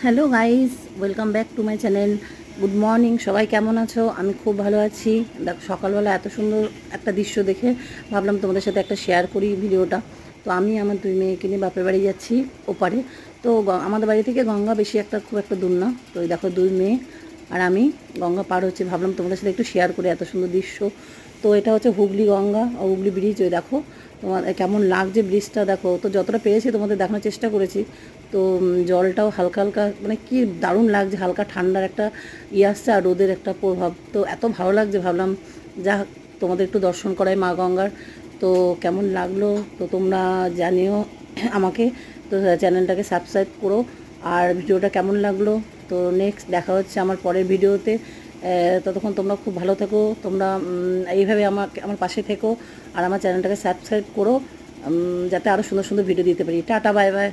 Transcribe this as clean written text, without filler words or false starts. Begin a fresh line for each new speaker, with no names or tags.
Hello guys, welcome back to my channel. Good morning, সবাই কেমন আছো? আমি খুব ভালো আছি। দেখো, সকালবেলা এত সুন্দর একটা দৃশ্য দেখে ভাবলাম তোমাদের সাথে একটা শেয়ার করি ভিডিওটা। তো আমি আমার দুই মেয়েকে নিয়ে বাপের বাড়ি যাচ্ছি ওপারে। তো আমাদের বাড়ি থেকে গঙ্গা বেশি একটা খুব একটা দূর না। তো এই দেখো, দুই মেয়ে আর আমি গঙ্গা পার হচ্ছে, ভাবলাম তোমাদের সাথে একটু শেয়ার করি এত সুন্দর দৃশ্য। তো এটা হচ্ছে হুগলি গঙ্গা, হুগলি ব্রিজ। ওই দেখো তোমার কেমন লাগছে ব্রিজটা, দেখো। তো যতটা পেরেছি তোমাদের দেখানোর চেষ্টা করেছি। তো জলটাও হালকা হালকা, মানে কি দারুণ লাগছে, হালকা ঠান্ডার একটা আসছে আর রোদের একটা প্রভাব। তো এত ভালো লাগছে, ভাবলাম যা তোমাদের একটু দর্শন করাই মা গঙ্গার। তো কেমন লাগলো তো তোমরা জানিও আমাকে। তো চ্যানেলটাকে সাবস্ক্রাইব করো। আর ভিডিওটা কেমন লাগলো, তো নেক্সট দেখা হচ্ছে আমার পরের ভিডিওতে। ততক্ষণ তোমরা খুব ভালো থেকো। তোমরা এইভাবে আমার পাশে থেকো আর আমার চ্যানেলটাকে সাবস্ক্রাইব করো, যাতে আরও সুন্দর সুন্দর ভিডিও দিতে পারি। Tata, bye bye.